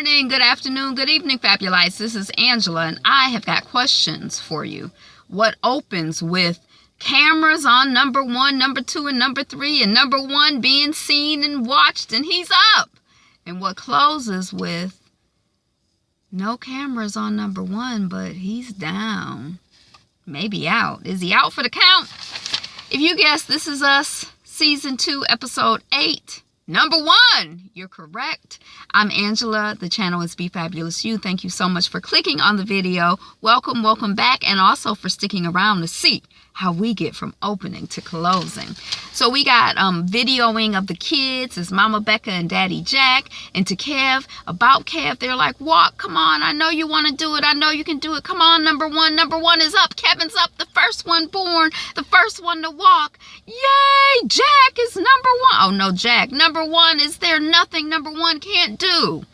morning, good afternoon, good evening, Fabulites. This is Angela, and I have got questions for you. What opens with cameras on number 1, number 2, and number 3, and number 1 being seen and watched, and he's up? And what closes with no cameras on number 1, but he's down, maybe out. Is he out for the count? If you guess This Is Us, Season 2, Episode 8, Number 1, you're correct. I'm Angela. The channel is Be Fabulous You. Thank you so much for clicking on the video. Welcome back, and also for sticking around to see how we get from opening to closing. So we got videoing of the kids as Mama Becca and Daddy Jack, and to Kev, about Kev, they're like, walk, come on, I know you want to do it, I know you can do it, come on, number 1 is up, Kevin's up, the first one born, the first one to walk, yay, Jack is number 1, oh no, Jack, number 1, is there nothing number 1 can't do?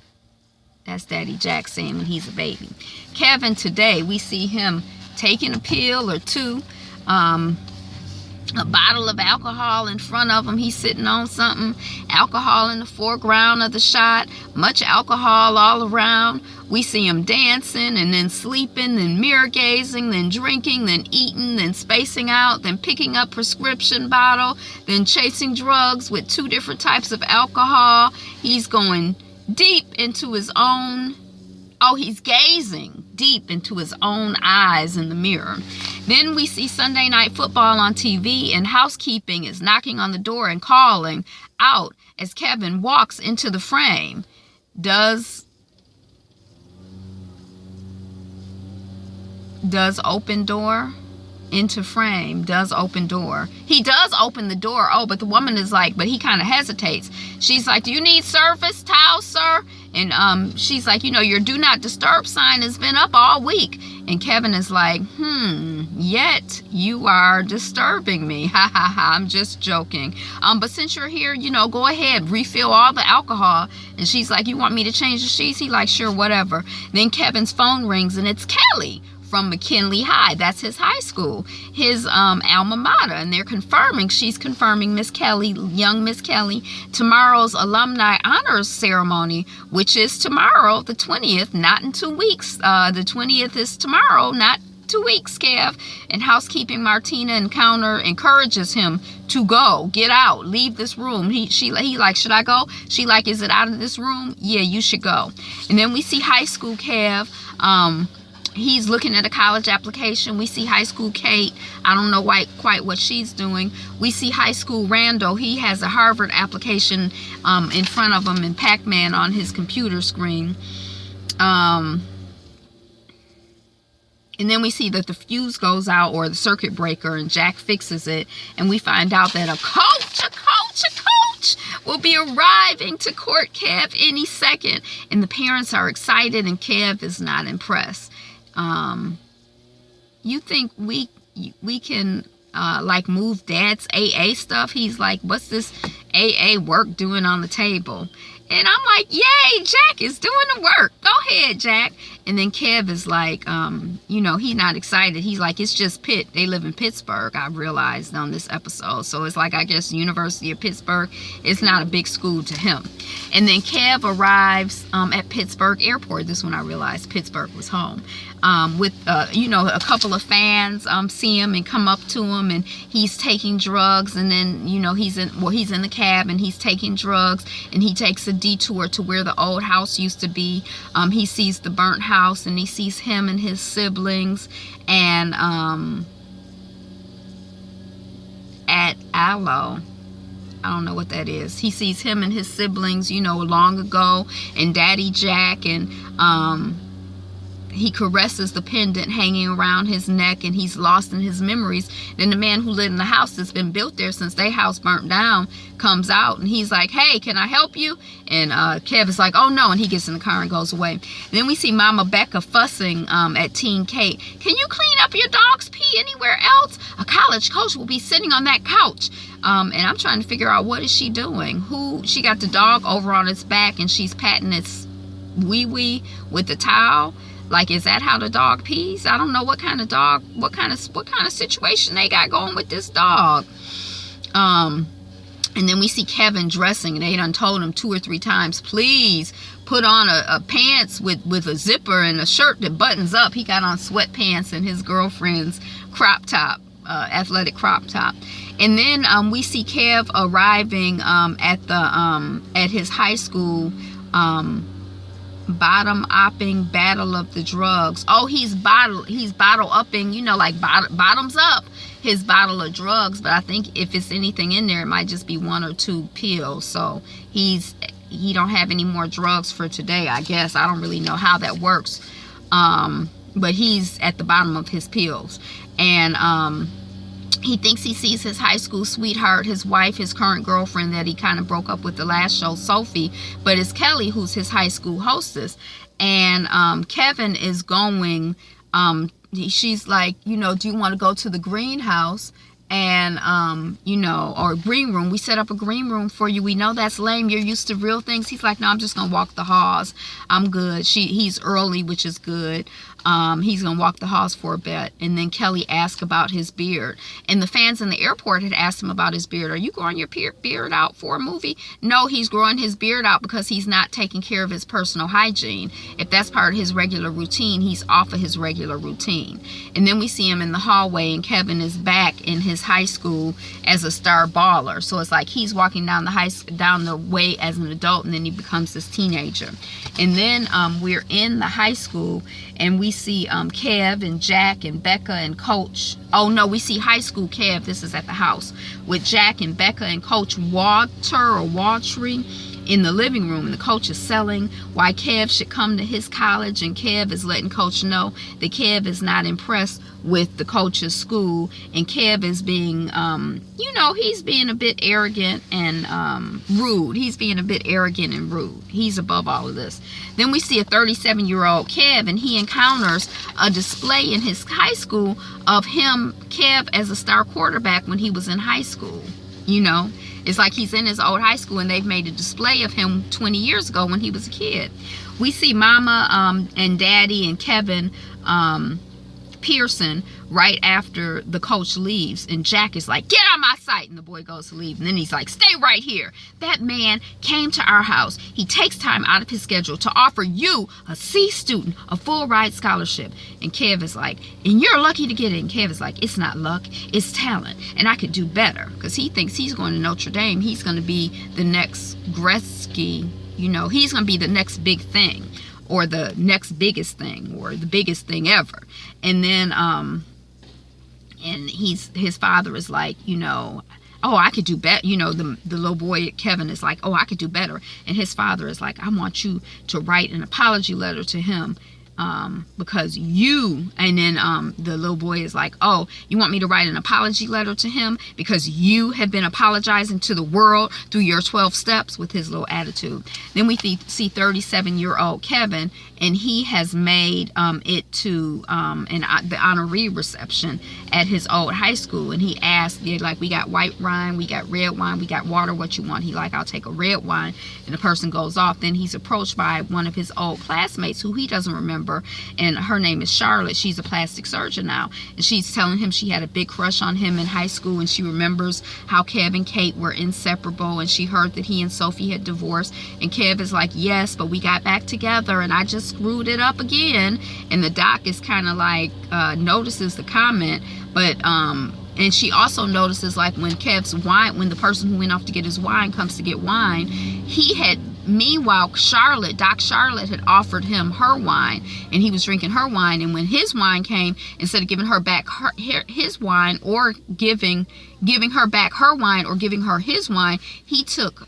That's Daddy Jack saying when he's a baby. Kevin, today, we see him taking a pill or two, a bottle of alcohol in front of him. He's sitting on something. Alcohol in the foreground of the shot. Much alcohol all around. We see him dancing and then sleeping, then mirror gazing, then drinking, then eating, then spacing out, then picking up prescription bottle, then chasing drugs with 2 different types of alcohol. He's going deep into his own. Oh, he's gazing deep into his own eyes in the mirror. Then we see Sunday Night Football on TV, and housekeeping is knocking on the door and calling out as Kevin walks into the frame. Does open door into frame, does open door. He does open the door. Oh, but the woman is like, but he kind of hesitates. She's like, do you need service towel, sir? And she's like, you know, your do not disturb sign has been up all week. And Kevin is like, yet you are disturbing me. Ha ha ha, I'm just joking. But since you're here, you know, go ahead, refill all the alcohol. And she's like, you want me to change the sheets? He's like, sure, whatever. Then Kevin's phone rings, and it's Kelly from McKinley High. That's his high school, his alma mater, and they're confirming, she's confirming Miss Kelly, young Miss Kelly, tomorrow's alumni honors ceremony, which is tomorrow, the 20th, not in 2 weeks. The 20th is tomorrow, not 2 weeks, Kev. And housekeeping Martina encourages him to go, get out, leave this room. He like, should I go? She like, is it out of this room? Yeah, you should go. And then we see high school Kev. He's looking at a college application. We see high school Kate. I don't know quite what she's doing. We see high school Randall. He has a Harvard application in front of him, and Pac-Man on his computer screen. And then we see that the fuse goes out, or the circuit breaker, and Jack fixes it. And we find out that a coach will be arriving to court Kev any second. And the parents are excited, and Kev is not impressed. You think we can like move Dad's AA stuff? He's like, what's this AA work doing on the table? And I'm like, yay, Jack is doing the work. Go ahead, Jack. And then Kev is like, you know, he's not excited. He's like, it's just Pitt. They live in Pittsburgh, I realized on this episode. So it's like, I guess University of Pittsburgh is not a big school to him. And then Kev arrives at Pittsburgh Airport. This one I realized Pittsburgh was home. With, you know, a couple of fans see him and come up to him, and he's taking drugs. And then, you know, he's in the cab, and he's taking drugs, and he takes a detour to where the old house used to be. He sees the burnt house, and he sees him and his siblings, and at Aloe, I don't know what that is. He sees him and his siblings, you know, long ago, and Daddy Jack, and he caresses the pendant hanging around his neck, and he's lost in his memories. Then the man who lived in the house that's been built there since their house burnt down comes out, and he's like, hey, can I help you? And Kev is like, oh no, and he gets in the car and goes away. And then we see Mama Becca fussing at Teen Kate. Can you clean up your dog's pee anywhere else? A college coach will be sitting on that couch. And I'm trying to figure out, what is she doing? She got the dog over on its back, and she's patting its wee-wee with the towel. Like, is that how the dog pees? I don't know what kind of dog, what kind of situation they got going with this dog. And then we see Kevin dressing, and they done told him 2 or 3 times, please put on a pants with a zipper and a shirt that buttons up. He got on sweatpants and his girlfriend's crop top, athletic crop top. And then we see Kev arriving at his high school bottom-upping battle of the drugs. Oh, he's bottle-upping, you know, like bottoms up his bottle of drugs. But I think if it's anything in there, it might just be 1 or 2 pills. So he don't have any more drugs for today, I guess. I don't really know how that works. But he's at the bottom of his pills. And he thinks he sees his high school sweetheart, his wife, his current girlfriend that he kind of broke up with the last show, Sophie. But it's Kelly who's his high school hostess. And Kevin is going, she's like, you know, do you want to go to the greenhouse? And, you know, or green room. We set up a green room for you. We know that's lame. You're used to real things. He's like, no, I'm just going to walk the halls. I'm good. He's early, which is good. He's going to walk the halls for a bit. And then Kelly asked about his beard. And the fans in the airport had asked him about his beard. Are you growing your beard out for a movie? No, he's growing his beard out because he's not taking care of his personal hygiene. If that's part of his regular routine, he's off of his regular routine. And then we see him in the hallway, and Kevin is back in his high school as a star baller. So it's like he's walking down the way as an adult, and then he becomes this teenager. And then we're in the high school, and we see Kev and Jack and Becca and Coach. Oh no, we see high school Kev. This is at the house with Jack and Becca and Coach Waltry in the living room, and the coach is selling why Kev should come to his college, and Kev is letting Coach know that Kev is not impressed with the coach's school, and Kev is being, you know, he's being a bit arrogant and rude. He's being a bit arrogant and rude. He's above all of this. Then we see a 37-year-old Kev, and he encounters a display in his high school of him, Kev, as a star quarterback when he was in high school, you know. It's like he's in his old high school, and they've made a display of him 20 years ago when he was a kid. We see Mama and Daddy and Kevin Pearson right after the coach leaves, and Jack is like, get on my sight, and the boy goes to leave, and then he's like, stay right here. That man came to our house. He takes time out of his schedule to offer you, a C student, a full ride scholarship. And Kev is like, and you're lucky to get it. And Kev is like, it's not luck, it's talent, and I could do better, because he thinks he's going to Notre Dame. He's going to be the next Gretzky, you know, he's going to be the next big thing, or the next biggest thing, or the biggest thing ever. And then and his father is like, you know, oh, I could do better. You know, the little boy Kevin is like, oh, I could do better. And his father is like, I want you to write an apology letter to him, because you, and then the little boy is like, oh, you want me to write an apology letter to him because you have been apologizing to the world through your 12 steps, with his little attitude. Then we see 37-year-old Kevin, and he has made it to the honoree reception at his old high school, and he asked, they're like, we got white wine, we got red wine, we got water, what you want? He like, I'll take a red wine. And the person goes off. Then he's approached by one of his old classmates who he doesn't remember, and her name is Charlotte. She's a plastic surgeon now, and she's telling him she had a big crush on him in high school, and she remembers how Kev and Kate were inseparable, and she heard that he and Sophie had divorced. And Kev is like, yes, but we got back together, and I just screwed it up again. And the doc is kind of like notices the comment, but and she also notices, like, when Kev's wine, when the person who went off to get his wine comes to get wine, he had, meanwhile, Doc Charlotte had offered him her wine, and he was drinking her wine. And when his wine came, instead of giving her back his wine, or giving her back her wine, or giving her his wine, he took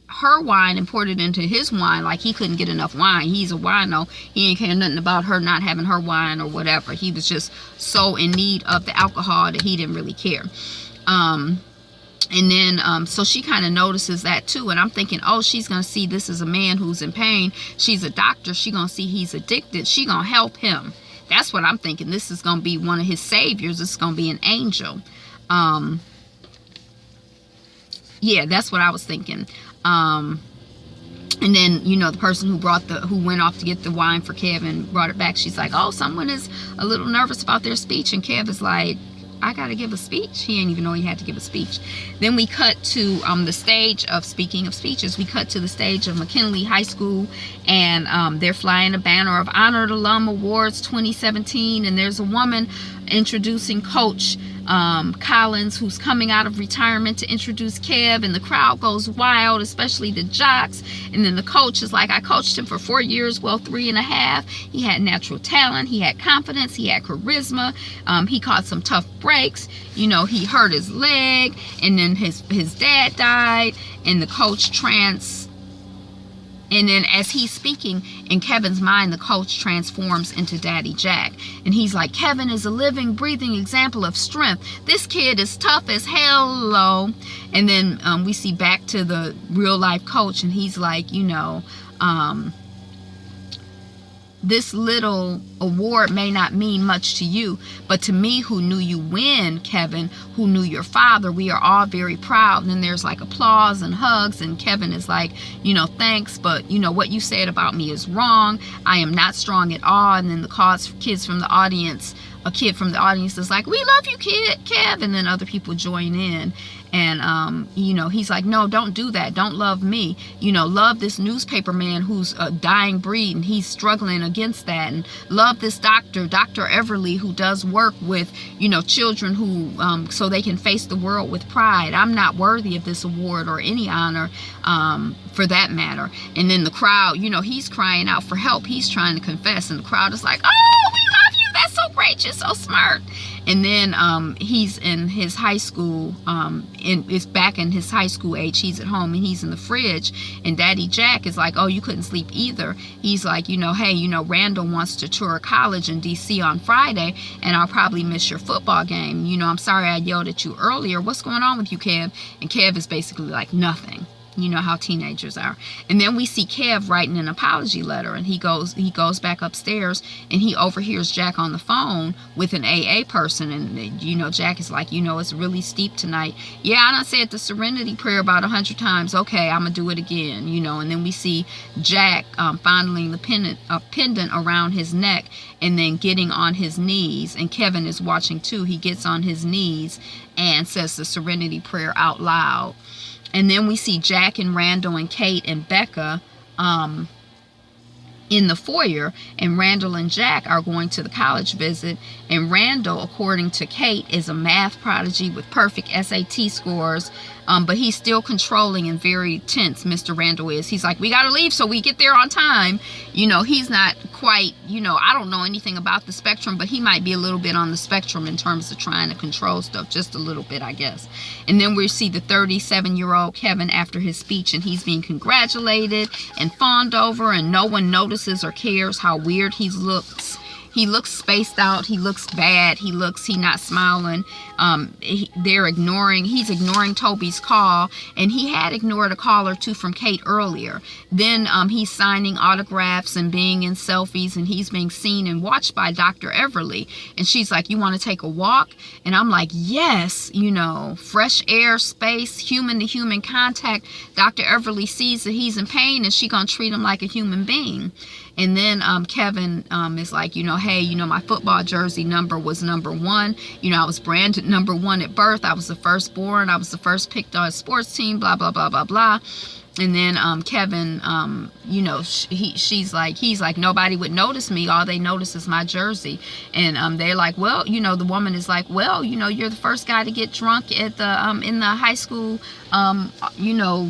her wine and poured it into his wine. Like, he couldn't get enough wine. He's a wino. He ain't care nothing about her not having her wine or whatever. He was just so in need of the alcohol that he didn't really care. And then so she kind of notices that too, and I'm thinking, oh, she's gonna see this is a man who's in pain. She's a doctor. She gonna see he's addicted. She gonna help him. That's what I'm thinking. This is gonna be one of his saviors. This is gonna be an angel. Yeah, that's what I was thinking. And then, you know, the person who went off to get the wine for Kev and brought it back, she's like, oh, someone is a little nervous about their speech. And Kev is like, I gotta give a speech. He didn't even know he had to give a speech. Then we cut to the stage of, speaking of speeches, we cut to the stage of McKinley High School, and they're flying a banner of Honored Alum Awards 2017, and there's a woman introducing Coach Collins, who's coming out of retirement, to introduce Kev, and the crowd goes wild, especially the jocks. And then the coach is like, I coached him for 4 years, well, 3.5. He had natural talent, he had confidence, he had charisma, he caught some tough breaks, you know, he hurt his leg, and then his dad died, and the coach and then as he's speaking, in Kevin's mind, the coach transforms into Daddy Jack. And he's like, Kevin is a living, breathing example of strength. This kid is tough as hell. And then we see back to the real life coach, and he's like, you know, this little award may not mean much to you, but to me, who knew you when, Kevin, who knew your father, we are all very proud. And then there's like applause and hugs, and Kevin is like, you know, thanks, but you know what you said about me is wrong. I am not strong at all. And then the kids from the audience, a kid from the audience is like, we love you, Kev. And then other people join in. And, you know, he's like, no, don't do that. Don't love me. You know, love this newspaper man who's a dying breed, and he's struggling against that. And love this doctor, Dr. Everly, who does work with, you know, children who, so they can face the world with pride. I'm not worthy of this award or any honor, for that matter. And then the crowd, you know, he's crying out for help. He's trying to confess, and the crowd is like, oh, we love you. That's so great. You're so smart. And then he's in his high school, it's back in his high school age. He's at home, and he's in the fridge, and Daddy Jack is like, oh, you couldn't sleep either. He's like, you know, hey, you know, Randall wants to tour a college in DC on Friday, and I'll probably miss your football game. You know, I'm sorry I yelled at you earlier. What's going on with you, Kev? And Kev is basically like, nothing. You know how teenagers are. And then we see Kev writing an apology letter, and he goes back upstairs, and he overhears Jack on the phone with an AA person. And you know, Jack is like, you know, it's really steep tonight. Yeah, I done said the serenity prayer about 100 times. Okay, I'm gonna do it again. You know. And then we see Jack fondling the pendant around his neck, and then getting on his knees, and Kevin is watching too. He gets on his knees and says the serenity prayer out loud. And then we see Jack and Randall and Kate and Becca in the foyer, and Randall and Jack are going to the college visit. And Randall, according to Kate, is a math prodigy with perfect SAT scores, but he's still controlling and very tense. Mr. Randall is. He's like, we gotta leave so we get there on time. You know, he's not quite, you know, I don't know anything about the spectrum, but he might be a little bit on the spectrum in terms of trying to control stuff, just a little bit, I guess. And then we see the 37-year-old Kevin after his speech, and he's being congratulated and fawned over, and no one notices or cares how weird he looks. He looks spaced out. He looks bad. He's not smiling. He's ignoring Toby's call, and he had ignored a call or two from Kate earlier. Then he's signing autographs and being in selfies, and he's being seen and watched by Dr. Everly. And she's like, you want to take a walk? And I'm like, yes, you know, fresh air, space, human to human contact. Dr. Everly sees that he's in pain, and she's going to treat him like a human being. And then Kevin is like, you know, hey, you know, my football jersey number was number 1. You know, I was branded number 1 at birth. I was the firstborn. I was the first picked on a sports team, blah, blah, blah, blah, blah. And then Kevin, you know, he's like, nobody would notice me. All they notice is my jersey. And they're like, well, you know, the woman is like, well, you know, you're the first guy to get drunk at the in the high school, you know,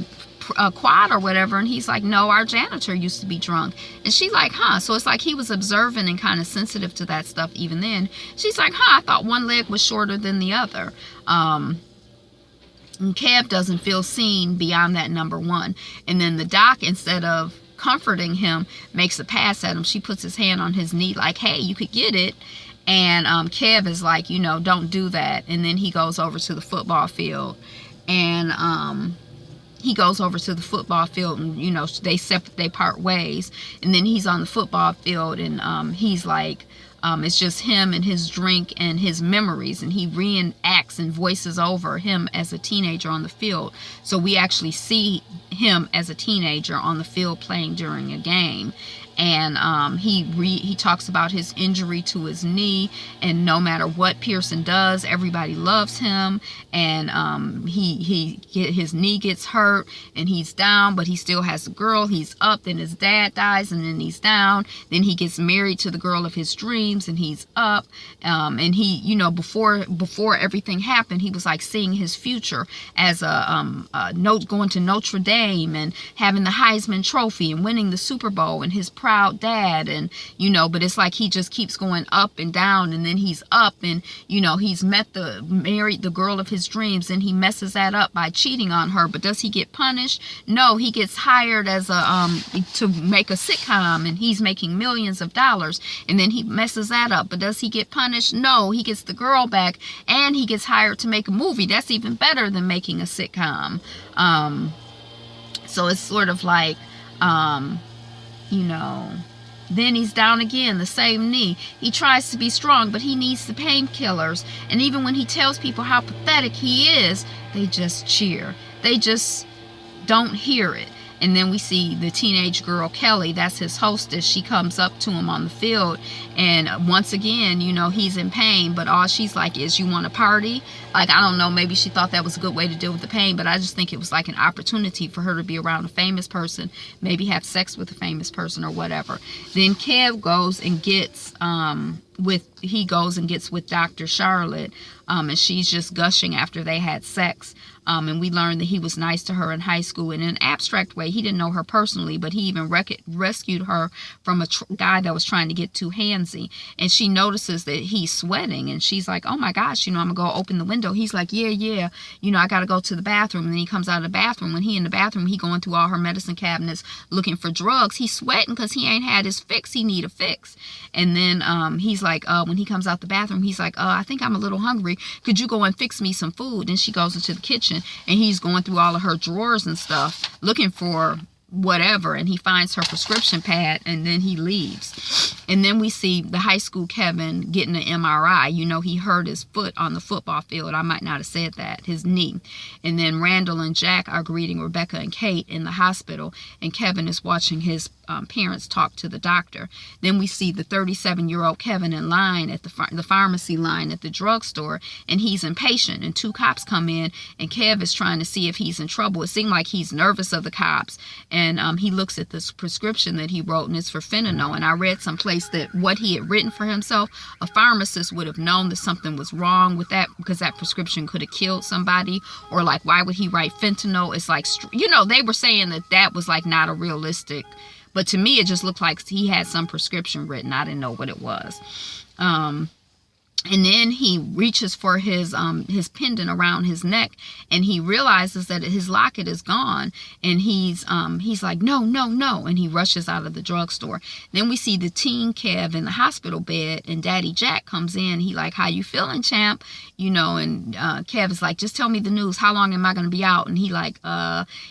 quad or whatever. And he's like, no, our janitor used to be drunk. And she's like, huh? So it's like he was observant and kind of sensitive to that stuff even then. She's like, huh, I thought one leg was shorter than the other. And Kev doesn't feel seen beyond that number 1. And then the doc, instead of comforting him, makes a pass at him. She puts his hand on his knee like, hey, you could get it. And Kev is like, you know, don't do that. And then he goes over to the football field, and and you know, they part ways. And then he's on the football field, and he's like, it's just him and his drink and his memories, and he reenacts and voices over him as a teenager on the field. So we actually see him as a teenager on the field playing during a game. And he talks about his injury to his knee, and no matter what Pearson does, everybody loves him. And his knee gets hurt and he's down, but he still has a girl. He's up, then his dad dies, and then he's down. Then he gets married to the girl of his dreams, and he's up. And he, you know, before everything happened, he was like seeing his future as going to Notre Dame and having the Heisman Trophy and winning the Super Bowl, and his proud dad. And you know, but it's like he just keeps going up and down, and then he's up, and you know, he's married the girl of his dreams, and he messes that up by cheating on her. But does he get punished? No, he gets hired as to make a sitcom, and he's making millions of dollars, and then he messes that up. But does he get punished? No, he gets the girl back, and he gets hired to make a movie. That's even better than making a sitcom. So it's sort of like, you know, then he's down again, the same knee. He tries to be strong, but he needs the painkillers. And even when he tells people how pathetic he is, they just cheer. They just don't hear it. And then we see the teenage girl, Kelly, that's his hostess. She comes up to him on the field, and once again, you know, he's in pain, but all she's like is, you want to party? Like, I don't know, maybe she thought that was a good way to deal with the pain, but I just think it was like an opportunity for her to be around a famous person, maybe have sex with a famous person or whatever. Then Kev goes and gets with Dr. Charlotte, and she's just gushing after they had sex. And we learned that he was nice to her in high school in an abstract way. He didn't know her personally, but he even rescued her from a guy that was trying to get too handsy. And she notices that he's sweating, and she's like, oh my gosh, you know, I'm gonna go open the window. He's like, yeah, you know, I gotta go to the bathroom. And then he comes out of the bathroom. When he in the bathroom, he going through all her medicine cabinets looking for drugs. He's sweating because he ain't had his fix. He need a fix. And then he's like, when he comes out the bathroom, he's like, I think I'm a little hungry. Could you go and fix me some food? And she goes into the kitchen, and he's going through all of her drawers and stuff looking for whatever, and he finds her prescription pad, and then he leaves. And then we see the high school Kevin getting an MRI. You know, he hurt his foot on the football field. I might not have said that, his knee. And then Randall and Jack are greeting Rebecca and Kate in the hospital, and Kevin is watching his parents talk to the doctor. Then we see the 37-year-old Kevin in line at the pharmacy line at the drugstore, and he's impatient, and two cops come in, and Kev is trying to see if he's in trouble. It seemed like he's nervous of the cops, and he looks at this prescription that he wrote, and it's for fentanyl. And I read someplace that what he had written for himself, a pharmacist would have known that something was wrong with that, because that prescription could have killed somebody. Or like, why would he write fentanyl? It's like, you know, they were saying that was like not a realistic, but to me it just looked like he had some prescription written. I didn't know what it was. And then he reaches for his pendant around his neck, and he realizes that his locket is gone, and he's like, no, and he rushes out of the drugstore. Then we see the teen Kev in the hospital bed, and Daddy Jack comes in. He like, how you feeling, champ? You know, and Kev is like, just tell me the news. How long am I going to be out? And he like,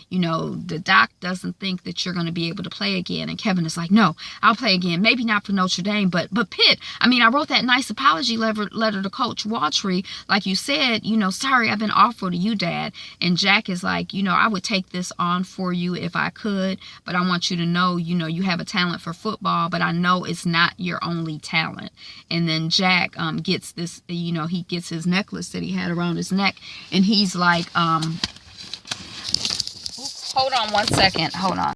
you know, the doc doesn't think that you're going to be able to play again. And Kevin is like, no, I'll play again. Maybe not for Notre Dame, but Pitt. I mean, I wrote that nice apology letter to Coach Waltree, like you said, you know, sorry, I've been awful to you, Dad. And Jack is like, you know, I would take this on for you if I could, but I want you to know, you know, you have a talent for football, but I know it's not your only talent. And then Jack gets this, you know, he gets his necklace that he had around his neck, and he's like, hold on one second, hold on.